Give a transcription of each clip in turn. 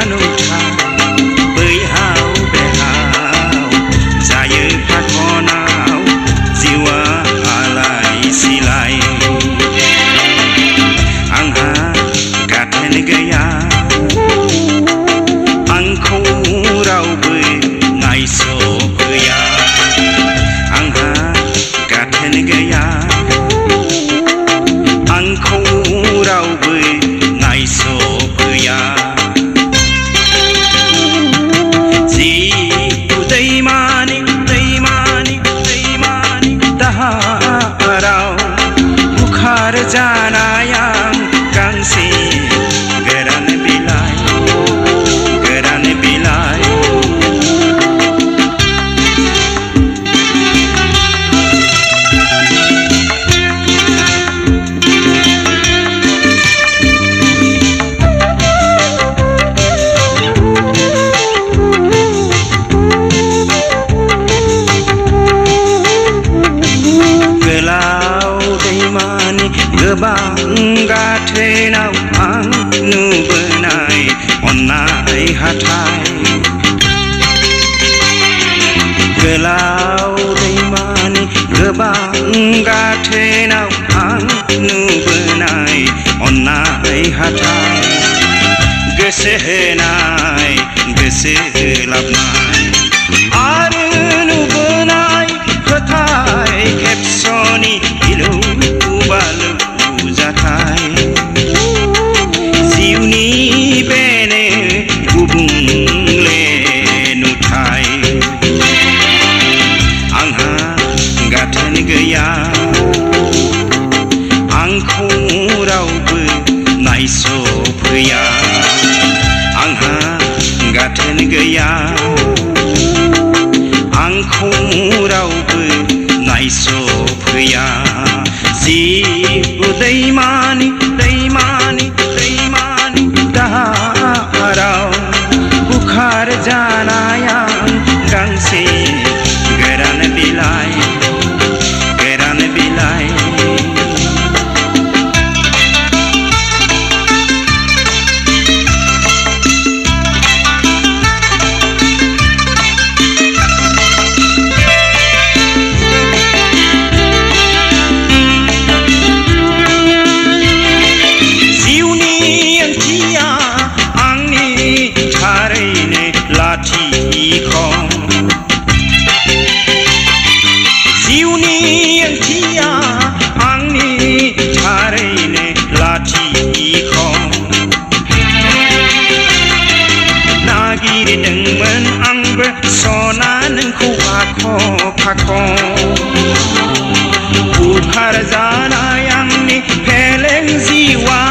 नुथा बैहाव बेहाव जायो फाखनाव जिउआ आलाय सिलाय आंहा गाथोन गैया आंखौ रावबो नायस'फैया आंहा गाथोन गैया आंखौ रावबो नायस'फैया जिउ दैमानि दैमानि दैमानि दाहाराव बुखार जानाय आं गांसे गोरान बिलाइ गोरान बिलाइ गोबां गाथोनाव आं नुबोनाय अन्नाय हाथाय गोलाव दैमानि गोबां गाथोनाव आं नुबोनाय अन्नाय हाथाय गोसो होनाय गोसो होलाबनाय आरो नुबोनाय फोथाय खेबस'नि गिलु बालु जिउनि बेनो गुबुंले नुथाय आंहा गाथोन गैया आंखौ रावबो नायस'फैया आंहा गाथोन गैया आंखौ रावबो नायस'फैया जिउ दैमानि दैमानि दैमानि दाहाराव बुखार जानाय आं गांसे गोरान बिलाइ गोरान बिलाइ जिउनि ओंथिया आंनि थारैनो लाथिख' नागिरदोंमोन आंबो सना नोंखौ फाख' फाख' बुखार जानाय आंनि फेलें जिउआ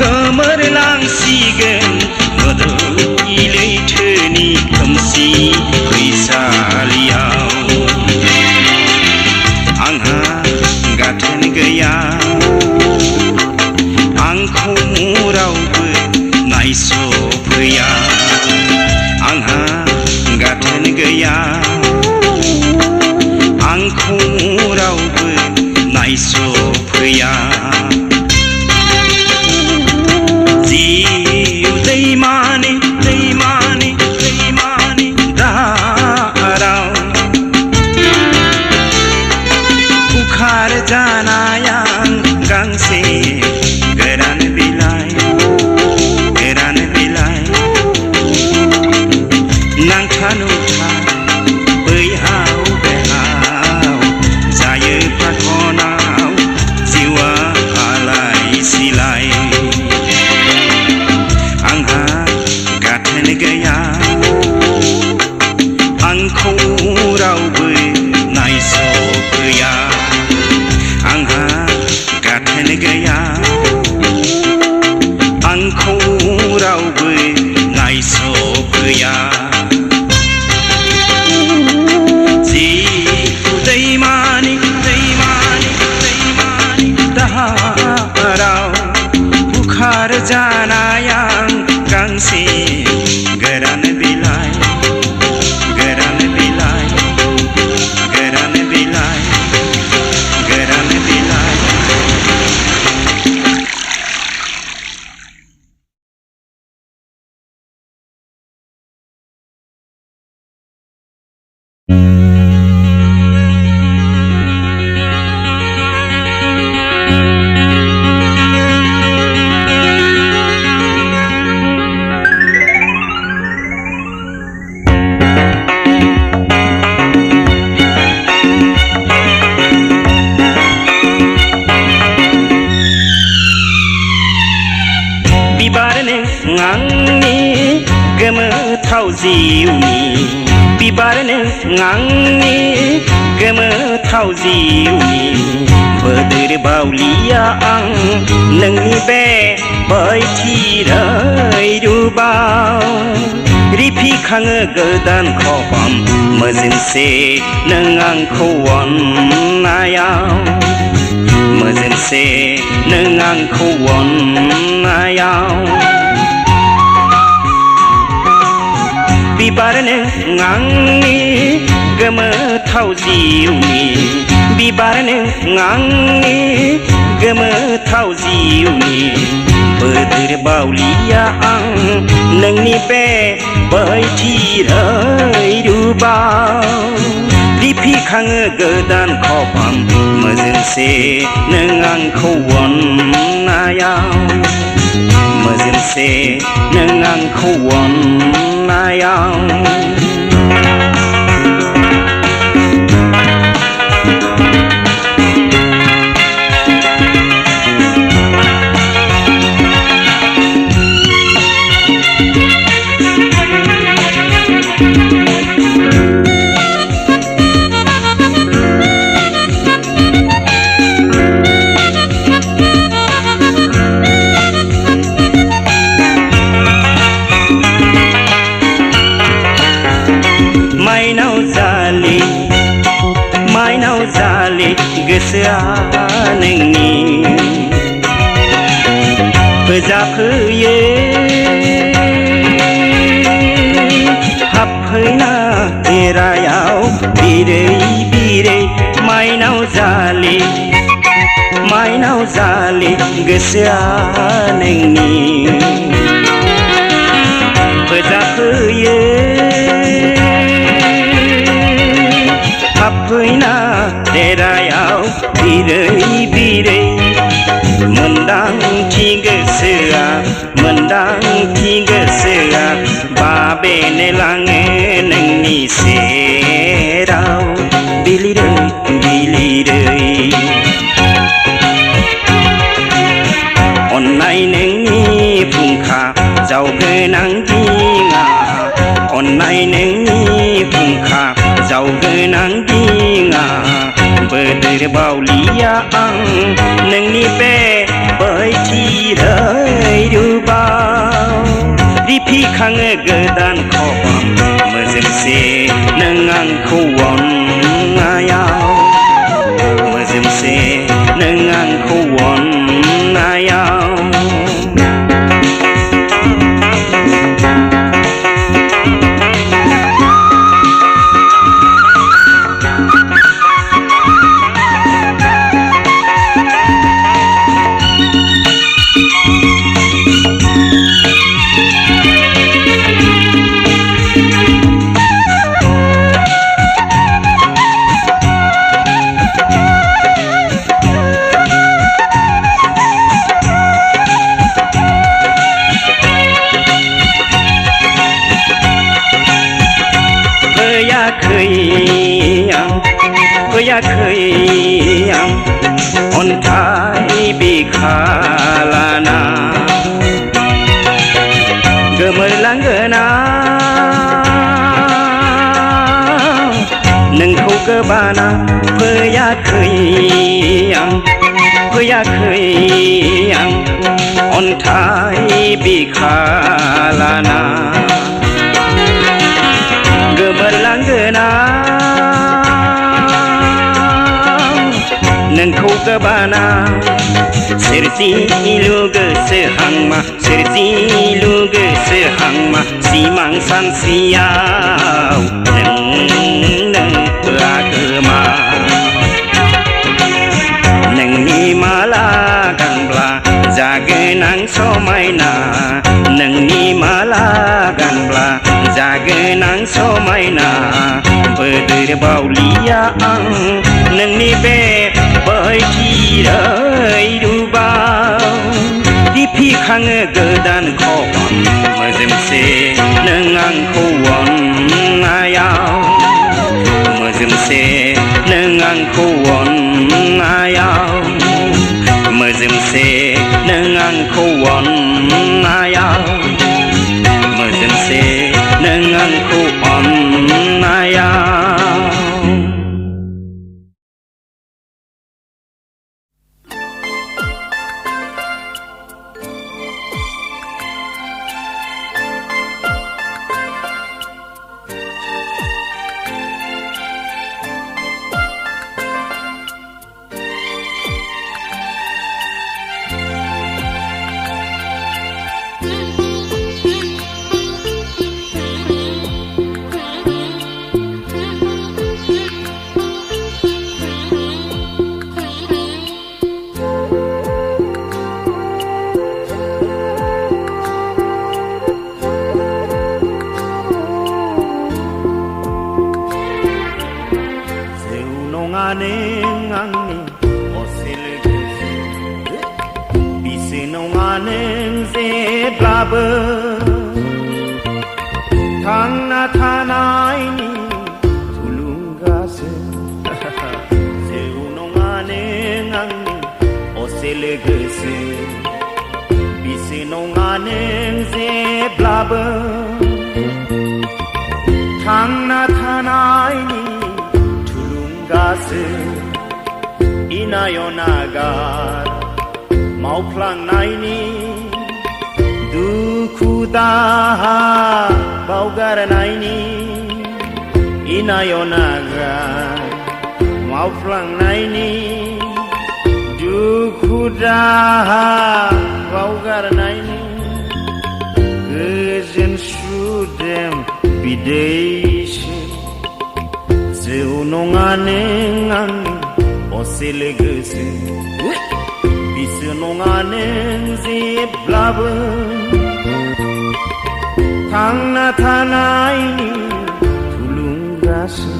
गोमोरलांसिगोन मोदै लैथोनि खोमसि फैसालियाव आंहा गाथोन गैया आंखौ रावबो नायस'फैया आंहा गाथोन गैया आंखौ रावबो नायस'फैया जिउ दैमानि दैमानि दैमानि दाहाराव बुखार जानाय आं गांसे गोरान बिलाइ गोरान बिलाइ नांथा नुथा बैहाव बेहाव जायो फाखनाव जिउआ आलाय सिलाय आंहा गाथोन गैया आंखौ रावबो नायस'फैया आंहा गाथोन गैया आंखौ रावबो नायस'फैया जिउ दैमानि दैमानि दैमानि दाहाराव बुखार जानाय आं गांसे गोरान बिबारनो आंनि गोमोथाव जिउनि बिबारनो आंनि गोमोथाव जिउनि बोदोर बावलिया आं नोंनि बे बैथि रैरुबाव रिफिखाङो गोदान खबाम मोजोंसे नों आंखौ अननायाव मोजोंसे नों आंखौ अननायाव बिबारनो आंनि गोमोथाव जिउनि बिबारनो आंनि गोमोथाव जिउनि बोदोर बावलिया आं नोंनि बे बैथि रैरुबाव रिफिखाङो गोदान खबाम मोजोंसे नों आंखौ अननायाव मोजोंसे नों आंखौ अननायाव माइनाव जालि गोसोआ नोंनि फोजाफैयो हाबफैना देरायाव बिरै बिरै माइनाव जालि गोसोआ नोंनि फोजाफैयो हाबफैना देरायाव बिरै बिरै मोनदांथि गोसोआ बाबेनो लाङो नोंनि सेराव बिलिरै बिलिरै अननाय नोंनि फुंखा जावगोनां दिङा अननाय नोंनि फुंखा जावगोनां दिङा बोदोर बावलिया आं नोंनि बे बैथि रैरुबाव रिफिखाङो गोदान खबाम मोजोंसे नों आंखौ अननायाव मोजोंसे नों आंखौ अननायाव फैयाखै आं अन्थाइ बिखालाना गोमोरलांगोन नोंखौ गोबाना फैयाखै आं अन्थाइ बिखालाना गोमोरलांगोन नोंखौ गोबाना सोरजिलु गोसोहांमा सिमां सानस्रियाव नोंनो आगोमा नोंनि माला गानब्ला जागोन आं समायना नोंनि माला गानब्ला जागोन आं समायना बोदोर बावलिया आं नोंनि बे बैथि रैरुबाव रिफिखाङो गोदान खबाम मोजोंसे नों आंखौ अननायाव मोजोंसे नों आंखौ अननायाव मोजोंसे नों आंखौ अननायाव जेब्लाबो थांना थानायनि थुलुंगासो जौ नङा नों आंनि असे लोगोसो बिसो नङा नों जेब्लाबो थांना थानायनि थुलुंगासो इनाय नागार मावफ्लांनायनि दुखु दाहा बावगारनायनि इनाय नागार मावफ्लांनायनि दुखु दाहा बावगारनायनि गोजोन सुदेम बिदैसो जौ नङा नों आंनि असे लोगोसो बिसो नङा नों जेब्लाबो थांना थानायनि थुलुंगासो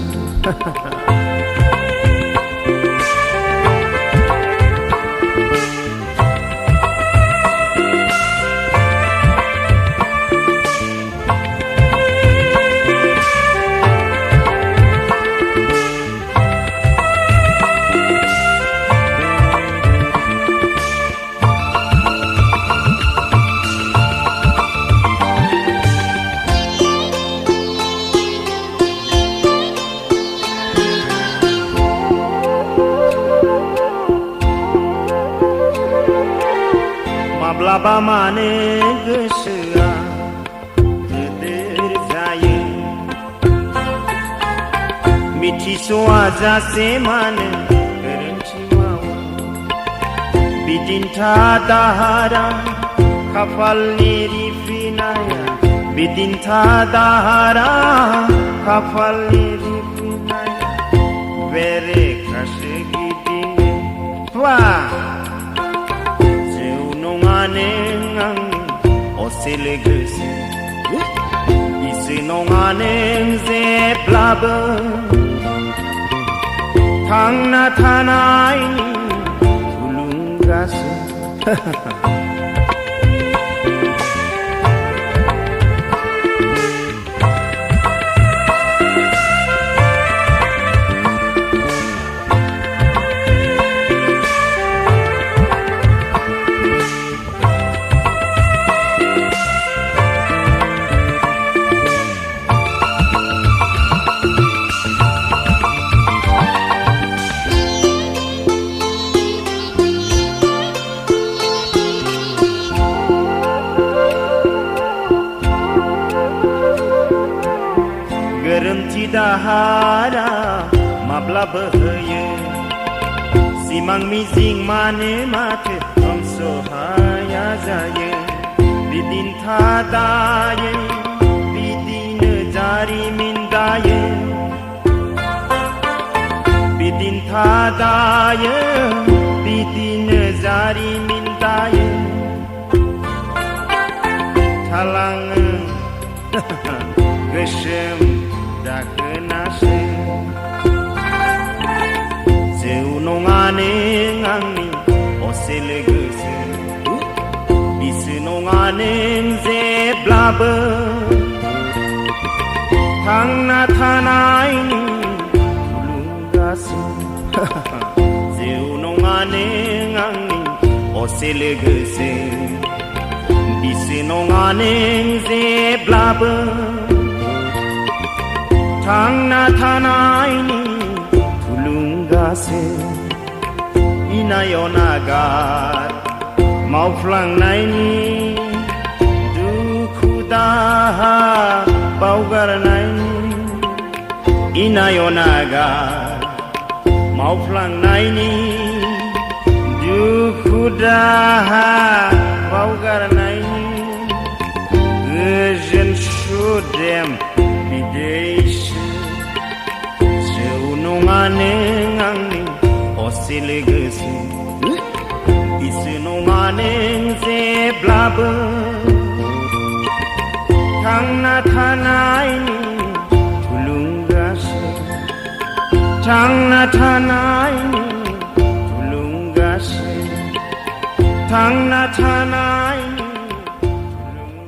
माब्लाबा मानो गोसोआ गोदोर जायो मिथिस'आ जासे मानो गोरोन्थि मावो बिदिन्था दाहारा खाफालनि रिफिनाया बिदिन्था दाहारा खाफालनि रिफिनाया बेरेखासो गिदिङो नों आंनि असे लोगोसो बिसो नङा नों जेब्लाबो थांना थानायनि थुलुंगासो गोरोन्थि दाहारा माब्लाबो होयो सिमां मिजिं मानो माथो हमस'हाया जायो बिदिन्था दायो बिदिनो जारिमिन दायो बिदिन्था दायो बिदिनो जारिमिन दायो थालाङो गोसोम दाखोनासो जौ नङा नों आंनि असे लोगोसो बिसो नङा नों जेब्लाबो थांना थानायनि थुलुंगासो जौ नङा नों आंनि असे लोगोसो बिसो नङा नों जेब्लाबो थांना थानायनि थुलुंगासो इनाय नागार मावफ्लांनायनि दुखु दाहा बावगारनायनि इनाय नागार मावफ्लांनायनि दुखु दाहा बावगारनायनि गोजोन सुदेम बिदैसो जौ नङा नों आंनि असे लोगोसो बिसो नङा नों जेब्लाबो थांना थानायनि थुलुंगासो थांना थानायनि थुलुंगासो थांना थानायनि थुलुंगासो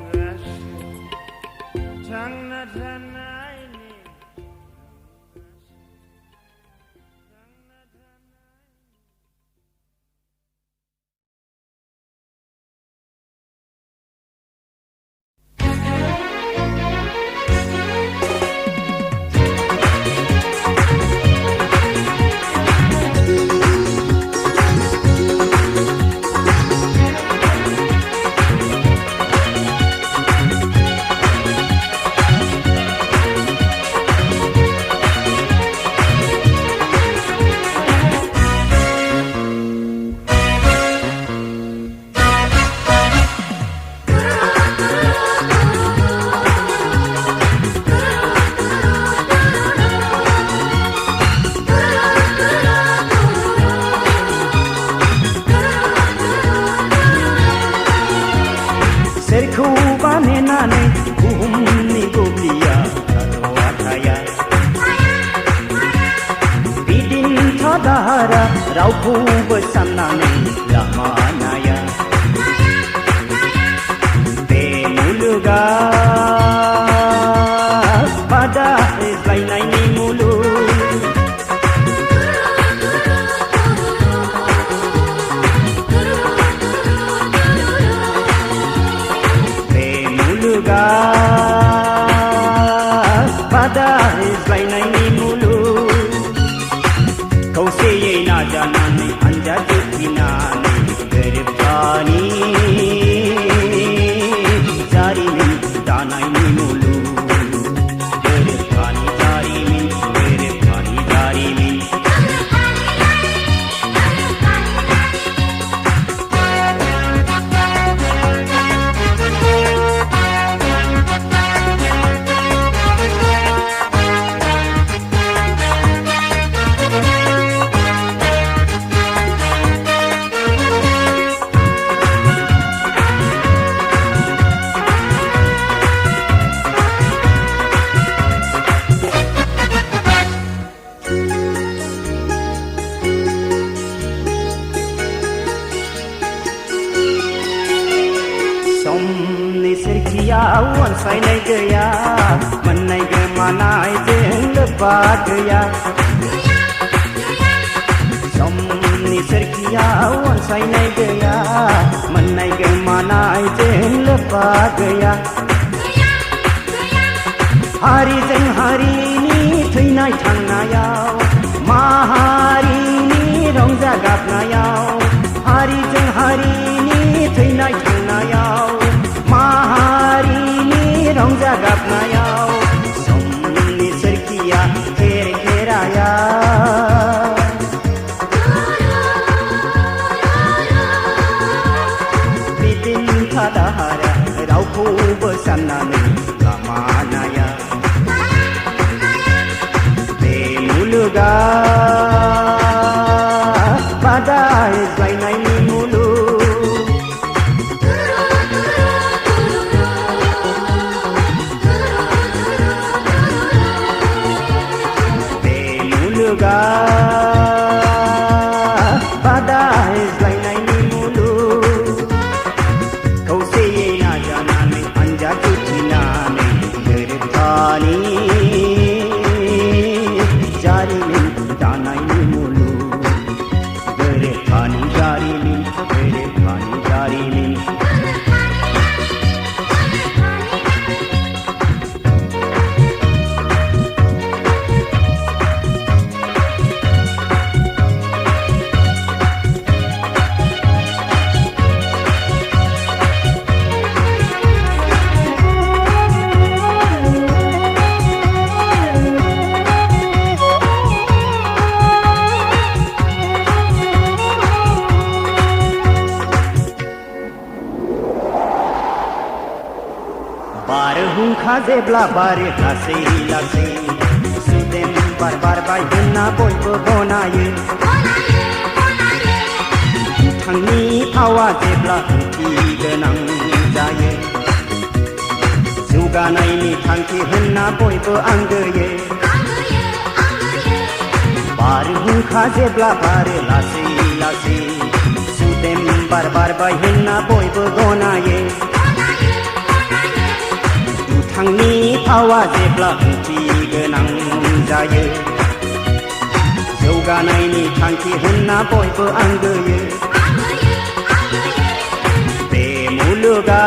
सोरखौ बानायनानै बुहुमनि बुब्लिया थाद'आ थाया बिदिन्था दाहारा रावखौबो साननानै लामा नाया बे मुलुगा बादायज्लायनायनि मुलुग बे मुलुगा बादायज्लायनायनि मुलुग खौसेयै नाजानानै हानजा जुथिनानै गोरोबथानि जारिमिन दानायनि मुलुग गोरोबथानि जारिमिन गोरोबथानि जारिमिन समनि सोरखियाव अनसायनाय गैया मोननाय गोमानायजों लोब्बा गैया समनि सोरखियाव अनसायनाय गैया मोननाय गोमानायजों लोब्बा गैया हारिजों हारिनि थैनाय थांनायाव माहारिनि रंजा गाबनायाव हारिजों हारिनि थैनाय थांनायाव माहारिनि रंजा गाबनायाव समनि सोरखिया खेर खेराया बिदिन्था दाहारा रावखौबो साननानै लामा नाया बे मुलुगा बादायज्लायनायनि मुलुग बे मुलुगा बादायज्लायनायनि मुलुग खौसेयै नाजानानै हानजा जुथिनानै गोरोबथानि जारिमिन दानायनि मुलुग गोरोबथानि जारिमिन गोरोबथानि जारिमिन बारहुंखा जेब्ला बारो लासै लासै सुदेम बार बारबाय होनना बयबो गनायो बिथांनि फावा जेब्ला ओंथि गोनां जायो जौगानायनि थांखि होनना बयबो आंगोयो बारहुंखा जेब्ला बारो लासै लासै सुदेम बार बारबाय होनना बयबो गनायो बिथांनि फावा जेब्ला ओंथि गोनां जायो जौगानायनि थांखि होनना बयबो आंगोयो बे मुलुगा